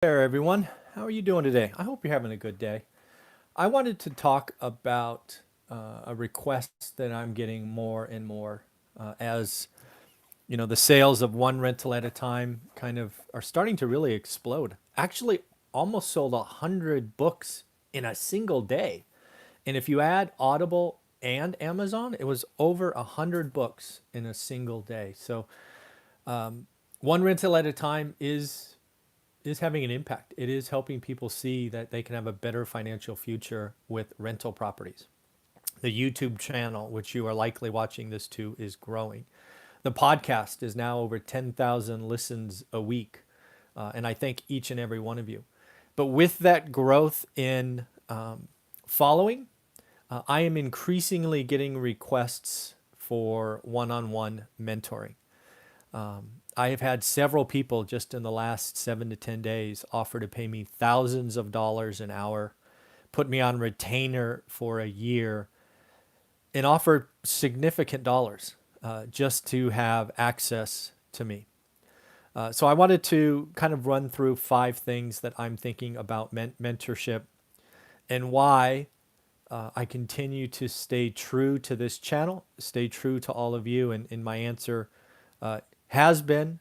There, everyone. How are you doing today? I hope you're having a good day. I wanted to talk about a request that I'm getting more and more as the sales of one rental at a time kind of are starting to really explode. Actually, almost sold 100 books in a single day, and if you add Audible and Amazon, it was over 100 books in a single day. So one rental at a time is having an impact. It is helping people see that they can have a better financial future with rental properties. The YouTube channel, which you are likely watching this to, is growing. The podcast is now over 10,000 listens a week. And I thank each and every one of you. But with that growth in following, I am increasingly getting requests for one on one mentoring. I have had several people just in the last 7 to 10 days offer to pay me thousands of dollars an hour, put me on retainer for a year, and offer significant dollars just to have access to me. So I wanted to kind of run through 5 things that I'm thinking about mentorship and why I continue to stay true to this channel, stay true to all of you. And my answer has been,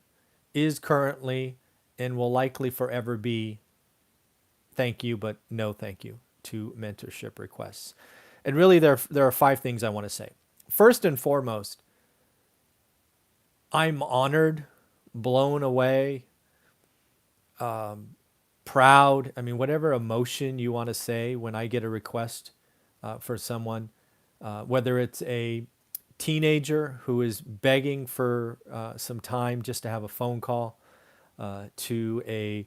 is currently, and will likely forever be thank you, but no thank you to mentorship requests. And really, there are 5 things I want to say. First and foremost, I'm honored, blown away, proud. I mean, whatever emotion you want to say when I get a request for someone, whether it's a teenager who is begging for some time just to have a phone call, to a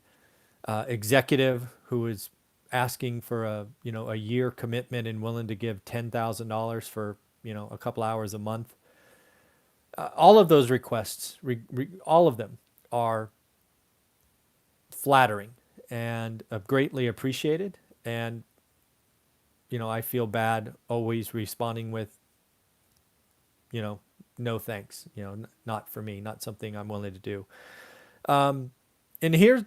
executive who is asking for a year commitment and willing to give $10,000 for a couple hours a month. All of those requests, all of them are flattering and greatly appreciated. And I feel bad always responding with no thanks, not for me, not something I'm willing to do. And here,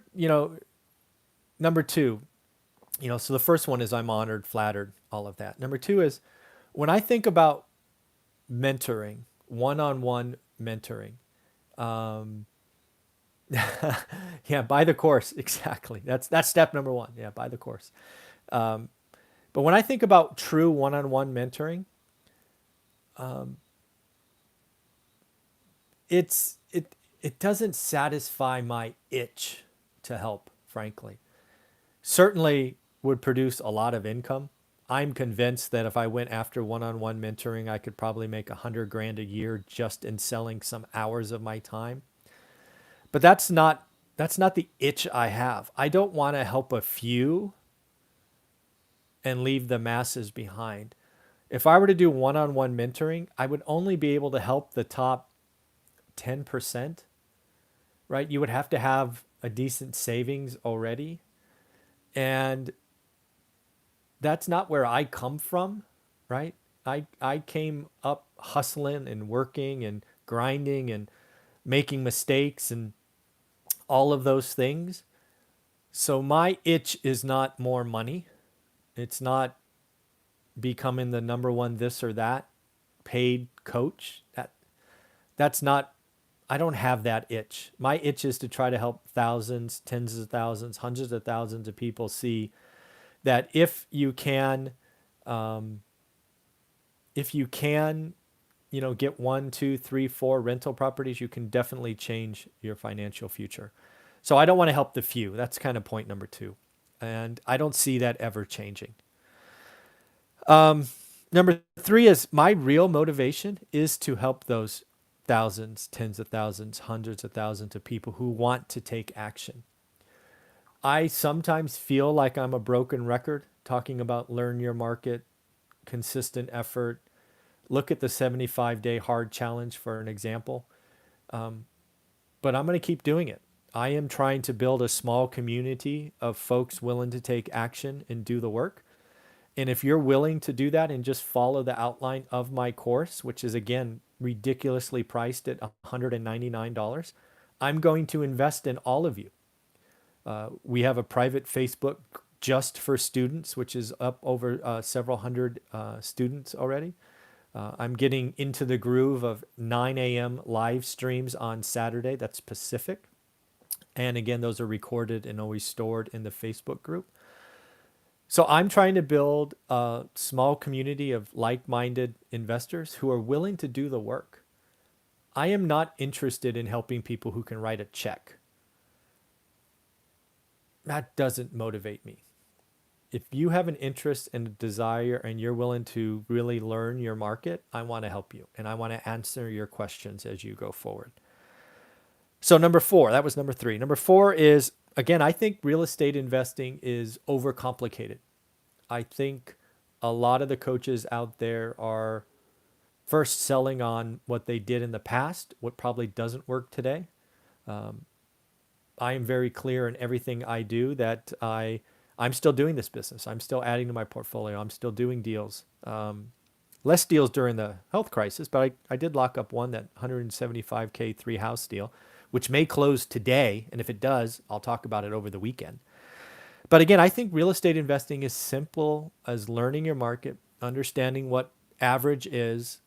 number 2, so the first one is I'm honored, flattered, all of that. Number 2 is when I think about mentoring, one-on-one mentoring, yeah, buy the course. Exactly. That's step number 1. Yeah, buy the course. But when I think about true one-on-one mentoring, it doesn't satisfy my itch to help, frankly. Certainly would produce a lot of income. I'm convinced that if I went after one-on-one mentoring, I could probably make 100 grand a year just in selling some hours of my time. But that's not the itch I have. I don't want to help a few and leave the masses behind. If I were to do one-on-one mentoring, I would only be able to help the top 10%, right? You would have to have a decent savings already. And that's not where I come from, right? I came up hustling and working and grinding and making mistakes and all of those things. So my itch is not more money. It's not becoming the number one this or that paid coach. That's not, I don't have that itch. My itch is to try to help thousands, tens of thousands, hundreds of thousands of people see that if you can, get 1, 2, 3, 4 rental properties, you can definitely change your financial future. So I don't want to help the few. That's kind of point number 2. And I don't see that ever changing. Number 3 is my real motivation is to help those thousands, tens of thousands, hundreds of thousands of people who want to take action. I sometimes feel like I'm a broken record talking about learn your market, consistent effort. Look at the 75-day hard challenge for an example. But I'm going to keep doing it. I am trying to build a small community of folks willing to take action and do the work. And if you're willing to do that and just follow the outline of my course, which is again ridiculously priced at $199, I'm going to invest in all of you. We have a private Facebook just for students, which is up over several hundred students already. I'm getting into the groove of 9 a.m. live streams on Saturday. That's Pacific. And again, those are recorded and always stored in the Facebook group. So I'm trying to build a small community of like minded investors who are willing to do the work. I am not interested in helping people who can write a check. That doesn't motivate me. If you have an interest and a desire and you're willing to really learn your market, I want to help you and I want to answer your questions as you go forward. So number 4, that was number 3. Number 4 is, again, I think real estate investing is overcomplicated. I think a lot of the coaches out there are first selling on what they did in the past, what probably doesn't work today. I am very clear in everything I do that I'm still doing this business. I'm still adding to my portfolio. I'm still doing deals. Less deals during the health crisis, but I did lock up one, that 175K 3-house deal, which may close today. And if it does, I'll talk about it over the weekend. But again, I think real estate investing is simple as learning your market, understanding what average is,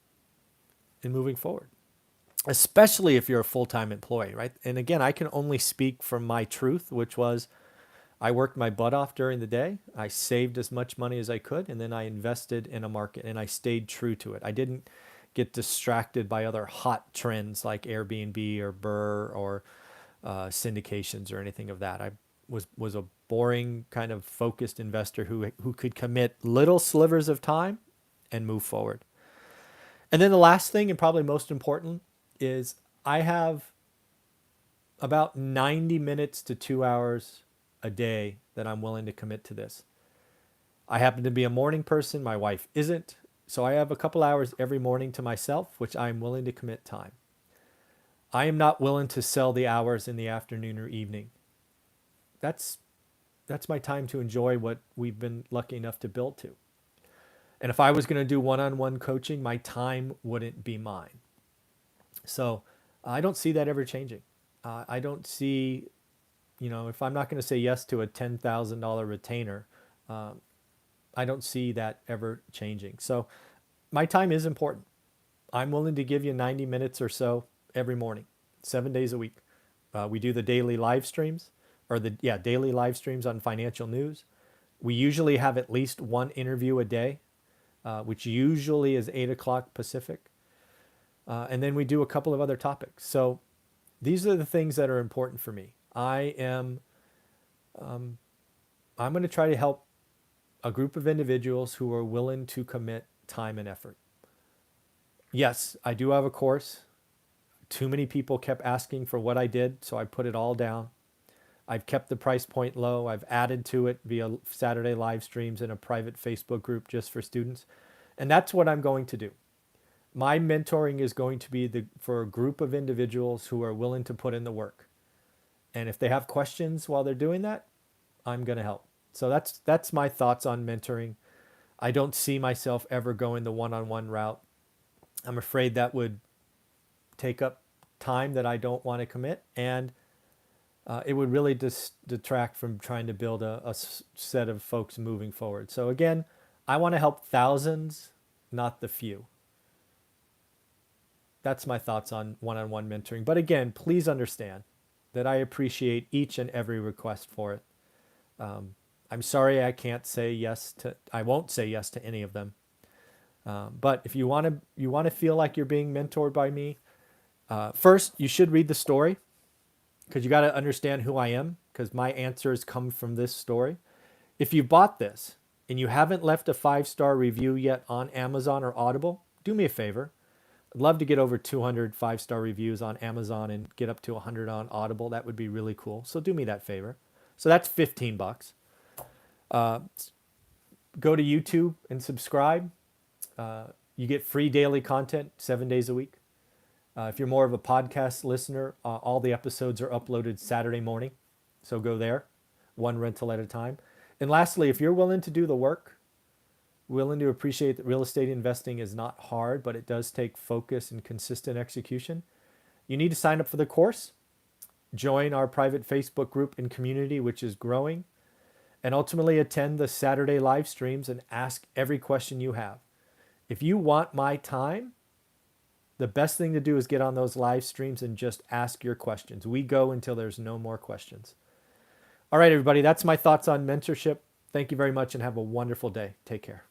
and moving forward, especially if you're a full-time employee, right? And again, I can only speak from my truth, which was I worked my butt off during the day. I saved as much money as I could, and then I invested in a market, and I stayed true to it. I didn't get distracted by other hot trends like Airbnb or Burr or syndications or anything of that. I was a boring kind of focused investor who could commit little slivers of time and move forward. And then the last thing, and probably most important, is I have about 90 minutes to 2 hours a day that I'm willing to commit to this. I happen to be a morning person. My wife isn't. So I have a couple hours every morning to myself, which I'm willing to commit time. I am not willing to sell the hours in the afternoon or evening. That's my time to enjoy what we've been lucky enough to build to. And if I was going to do one-on-one coaching, my time wouldn't be mine. So I don't see that ever changing. I don't see, if I'm not going to say yes to a $10,000 retainer, I don't see that ever changing. So my time is important. I'm willing to give you 90 minutes or so every morning, 7 days a week. We do the daily live streams, daily live streams on financial news. We usually have at least one interview a day, which usually is 8 o'clock Pacific. And then we do a couple of other topics. So these are the things that are important for me. I'm going to try to help a group of individuals who are willing to commit time and effort. Yes, I do have a course. Too many people kept asking for what I did, so I put it all down. I've kept the price point low. I've added to it via Saturday live streams and a private Facebook group just for students. And that's what I'm going to do. My mentoring is going to be for a group of individuals who are willing to put in the work. And if they have questions while they're doing that, I'm going to help. So that's my thoughts on mentoring. I don't see myself ever going the one-on-one route. I'm afraid that would take up time that I don't want to commit, and it would really detract from trying to build a set of folks moving forward. So again, I want to help thousands, not the few. That's my thoughts on one-on-one mentoring. But again, please understand that I appreciate each and every request for it. I'm sorry I won't say yes to any of them. But if you want to feel like you're being mentored by me, first you should read the story, because you got to understand who I am, because my answers come from this story. If you bought this and you haven't left a 5-star review yet on Amazon or Audible, do me a favor. I'd love to get over 200 5-star reviews on Amazon and get up to 100 on Audible. That would be really cool. So do me that favor. So that's $15. Go to YouTube and subscribe. You get free daily content 7 days a week. If you're more of a podcast listener, all the episodes are uploaded Saturday morning. So go there, one rental at a time. And lastly, if you're willing to do the work, willing to appreciate that real estate investing is not hard, but it does take focus and consistent execution, you need to sign up for the course. join our private Facebook group and community, which is growing, and ultimately attend the Saturday live streams and ask every question you have. If you want my time, the best thing to do is get on those live streams and just ask your questions. We go until there's no more questions. All right, everybody, that's my thoughts on mentorship. Thank you very much and have a wonderful day. Take care.